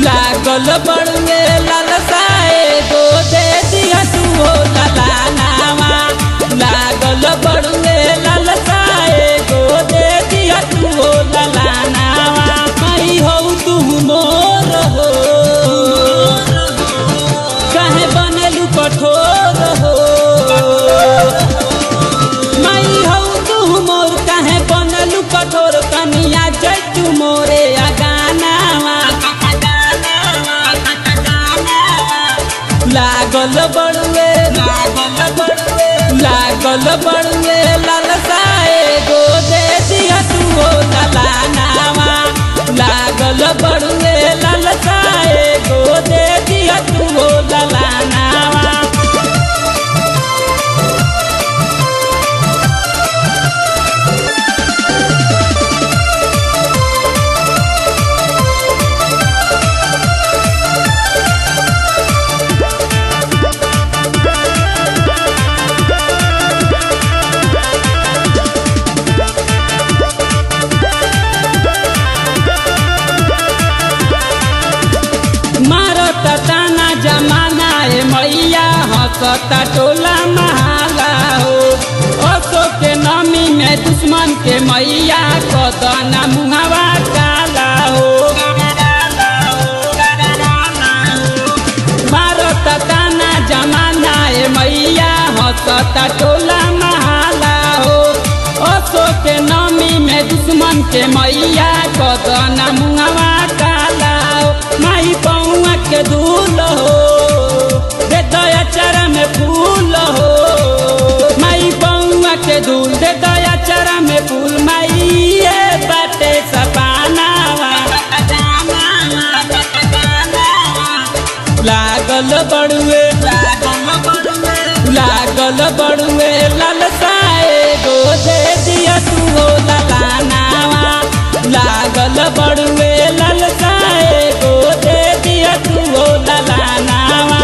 लागल बड़ुए लालसाए गो दे दिया तू हो ललानावा। लागल बड़ुए लालसाए गो दे दिया तू हो ललानावा। मई हो तू मोर हो कहे बनेलू कठोर हो। मई हो तू मोर कहे बनलू कठोर कनिया जैतू मोरे अगानावा। लागल बड़ुए लालसाए गो दे दिया तू हो ललानावा। लागल बड़ुए लालसाए गो दे दिया तू हो ललानावा। ताना जमाना ए मैया हंसता टोला महाला हो। असो के नमी में दुश्मन के मैया कदना मुहावा काला हो। मारता ताना जमाना ए मैया हंसता टोला महाला हो। असो के नमी में दुश्मन के मैया कदना मुहावा काला हो। माई पौआ के धूल हो दे दया चरा में फूल हो। माई पौआ के धूल दे दया चरा में फूल। माई ये बाटे सपानावा। लागल बड़ुए लालसाए गो दे दिया तू हो ललानावा। लागल बड़ुए लालसाए गो दे दिया तू हो ललानावा।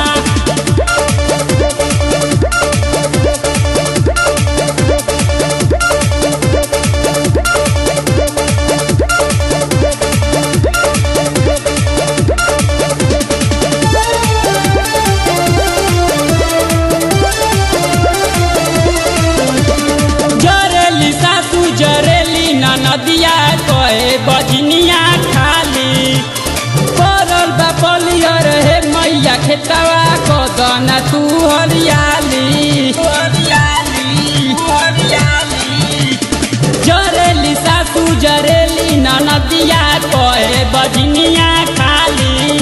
जरेली सासू जरेली ननदिया कहे बजनिया खाली। पड़ल बा पलियर हे मैया खेतवा कदना तू हरियाली। जरेली सासू जरेली ननदिया कहे बजनिया खाली।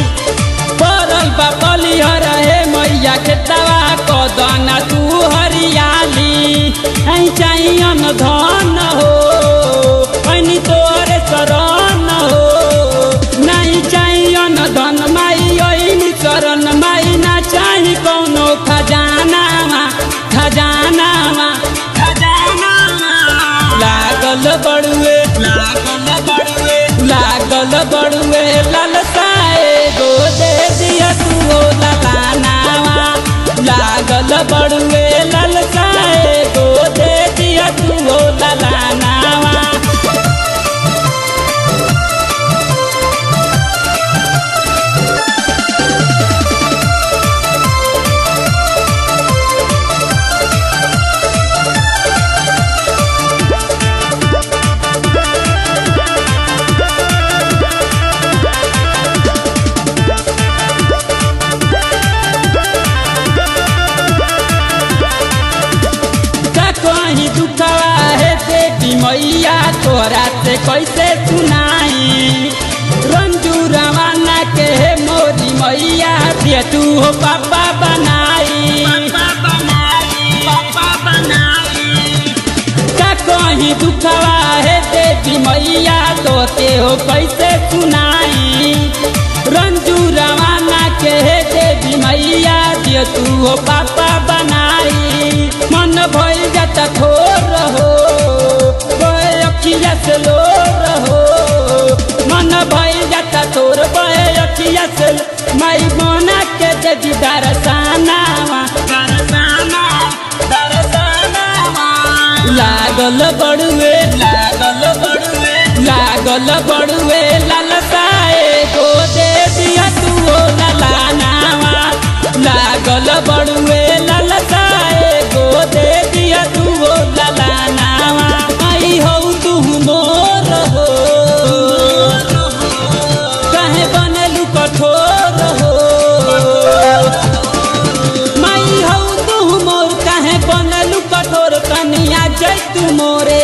पड़ल बा पलियर हे मैया खेतवा कदना तू हरियाली। आई चाहिए धन हो पैनी तोरे शरण हो। नहीं चाहिए धन माई अइनी शरण। माई ना चाही कौनो खजानावा। लागल बड़ुए लालसाए गो दे दिया तू हो ललानावा। लागल बड़ुए लालसाए गो दे दिया तू हो ललानावा। कहीं दुखवा है देवी मैया तोरा से कैसे सुनाई। रंजू रवाना के है मोरी मैया दिया तू हो पापा बनाई। का कहीं दुखवा है देवी मैया तो के हो कैसे सुनाई। रंजू रवाना के है देवी मैया दिया तू हो पापा बनाई। मन भइल जाता थोर हो अखिया से लोर हो। मन भइल जाता थोर अखिया से। माई मोना के दे दरसानावा। लागल बड़ुए लागल बड़ुए ललसाए गो दे दिया तू ललानावा लागल बड़ुए ललसाए गो दे दिया तू ललानावा आई हो तू मोर हो कहे बनलू कठोर हो माई हो तू मोर कहे बनलू कठोर कनिया जैतू मोरे